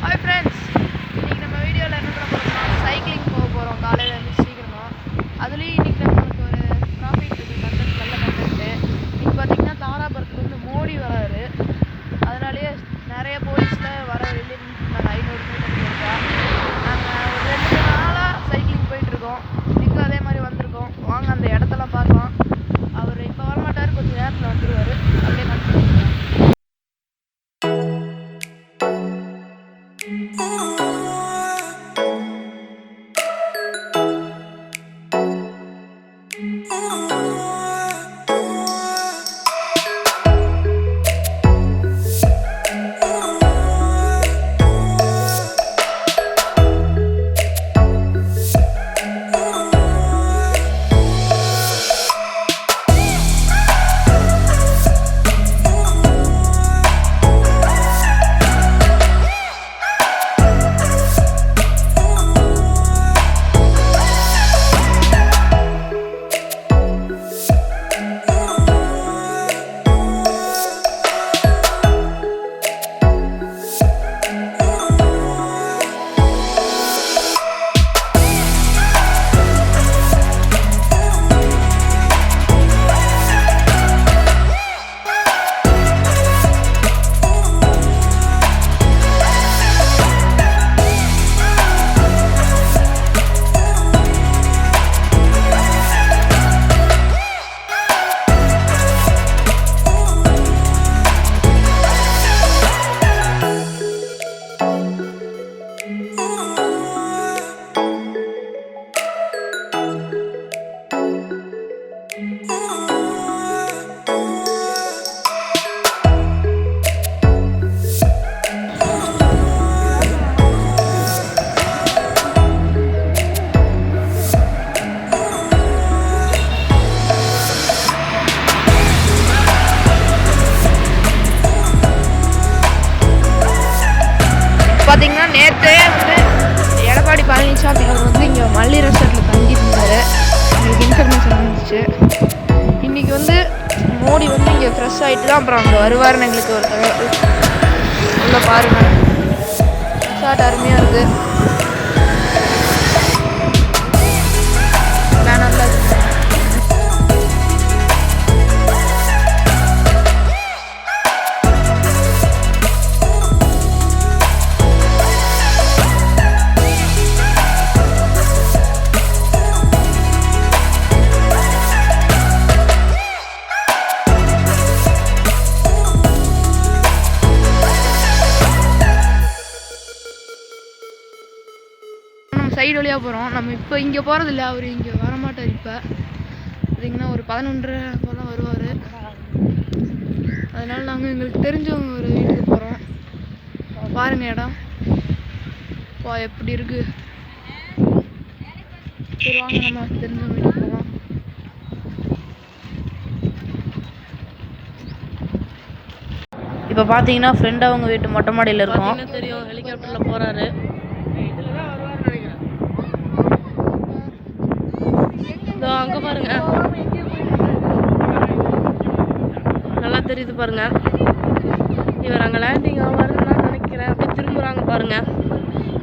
Hi friends, இன்றைக்கி நம்ம வீடியோவில் என்ன பண்ண போகிறோம்னா சைக்கிளிங் போக போகிறோம். காலையில் இருந்து சீக்கிரமாக. அதுலேயும் இன்றைக்கி நம்மளுக்கு ஒரு ப்ராஃபிட் இருக்குது, கண்டென்ட் நல்ல கண்டென்ட்டு. இன்றைக்கி பார்த்திங்கன்னா தாராபுரத்துக்கு வந்து மோடி வராரு. அதனாலேயே நிறைய போலீஸில் வர வெளியே நாங்கள் 500 மீட்டர் இருக்கா. நாங்கள் ஒரு 2 நாளாக சைக்கிளிங் போயிட்டுருக்கோம். இன்றைக்கும் அதே மாதிரி வந்திருக்கோம். வாங்க அந்த இடத்தெல்லாம் பார்க்கலாம். அவர் இப்போ வரமாட்டார், கொஞ்சம் நேரத்தில் வந்துடுவார். அப்படியே கண்டிப்பாக பார்த்தீங்கன்னா நேற்றே வந்து எடப்பாடி பழனிசாமி அவர் வந்து இங்கே மல்லி ரெசார்ட்டில் தங்கியிருந்தார். எங்களுக்கு இன்ஃபர்மேஷன் வந்துச்சு. இன்றைக்கி வந்து மோடி வந்து இங்கே ஃப்ரெஷ் ஆகிட்டு தான் அப்புறம் அங்கே வருவார்னு எங்களுக்கு ஒரு தகவல். உள்ள பாருங்கள், ரெசார்ட் அருமையாக இருக்குது. பேனரில் இருக்குது. சைடு வழியாக போகிறோம். நம்ம இப்போ இங்கே போகிறதில்ல, அவர் இங்கே வரமாட்டார். இப்போ பார்த்திங்கன்னா ஒரு 11:30 அப்போ தான் வருவார். அதனால் நாங்கள் எங்களுக்கு தெரிஞ்சவங்க ஒரு வீட்டுக்கு போகிறோம். பாருங்கள் இடம் எப்படி இருக்குது. சரி வாங்க நம்ம தெரிஞ்சவங்க வீட்டுக்கு போகலாம். இப்போ பார்த்தீங்கன்னா ஃப்ரெண்ட் அவங்க வீட்டு மொட்டை மாடியில் இருக்கோம். தெரியும், ஹெலிகாப்டரில் போகிறாரு. அங்கே பாருங்க, நல்லா தெரியுது பாருங்க. இவர் அங்கே லேண்டிங் ஆவாருன்னு நான் நினைக்கிறேன். அப்படியே திரும்புறாங்க பாருங்க.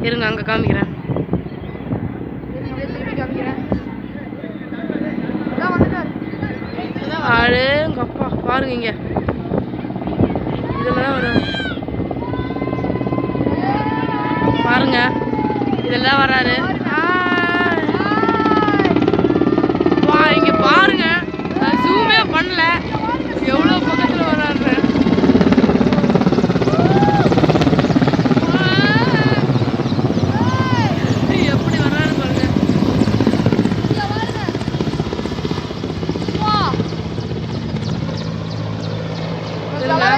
இருங்க அங்கே காமிக்கிறேன். அழேங்க அப்பா பாருங்க, இங்க இதெல்லாம் வரும் பாருங்க, இதெல்லாம் வராரு. இங்க பாருங்க, நான் ஜூமே பண்ணல, எவ்வளோ பக்கத்தில் வராரு. எப்படி வராரு பாருங்க.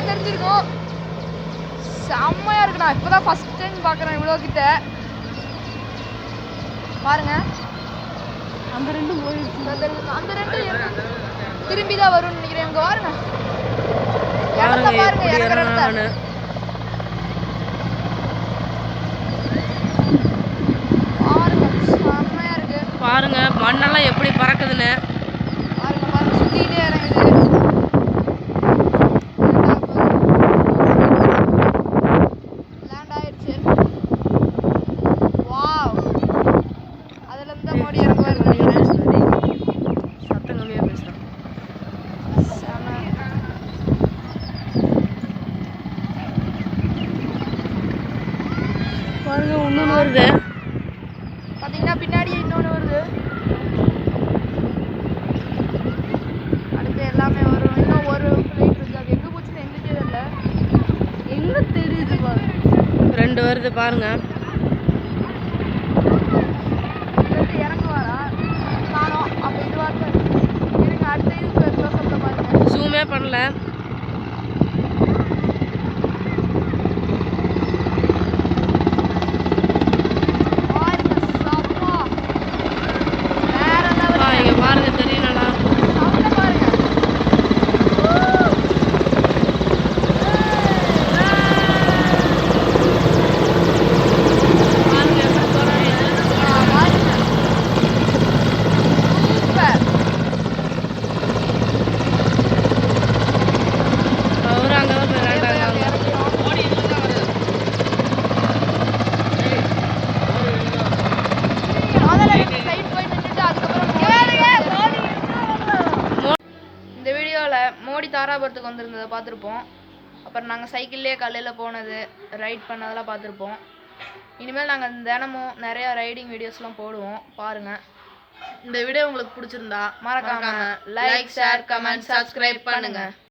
தெரிஞ்சிருக்கும், செம்மையா இருக்கு. நான் இப்பதான் ஃபர்ஸ்ட் டைம் பாக்குறேன் இவ்வளோ கிட்ட. பாருங்க, அந்த ரெண்டும் போயிடுச்சு. அந்த ரெண்டும் திரும்பி தான் வரும்னு நினைக்கிறேன். இங்க பாருங்க, இடத்த பாருங்க, இறக்குற இடத்த பாருங்க, செம்மையா இருக்கு. பாருங்க மண்ணெல்லாம் எப்படி பறக்குதுன்னு பாருங்க. பாருங்க சுத்திட்டே இறங்குது. லேண்ட் ஆயிடுச்சு. பாருங்க இன்னொன்று வருது. பார்த்தீங்கன்னா பின்னாடியே இன்னொன்று வருது. அடுத்து எல்லாமே வரும். இன்னும் ஒரு ஃப்ளைட் இருக்குது. அது எங்கே போச்சுன்னு எங்களுக்கே தெரியல. எங்கே தெரியுது பாருங்க. 2 வருது பாருங்க. இறங்குவாரா காணோம். அப்போ இது வார்த்தை இருங்க. அடுத்த இதுக்கு க்ளோஸ்அப்பில் பாருங்க. ஜூமே பண்ணல. பாருங்க தெரியலடா. பாருங்க இந்த வீடியோவில் மோடி தாராபுரத்துக்கு வந்திருந்ததை பார்த்துருப்போம். அப்புறம் நாங்கள் சைக்கிள்லேயே காலையில் போனது, ரைட் பண்ணதெல்லாம் பார்த்துருப்போம். இனிமேல் நாங்கள் தினமும் நிறையா ரைடிங் வீடியோஸ்லாம் போடுவோம், பாருங்கள். இந்த வீடியோ உங்களுக்கு பிடிச்சிருந்தா மறக்காம லைக், ஷேர், கமெண்ட், சப்ஸ்கிரைப் பண்ணுங்கள்.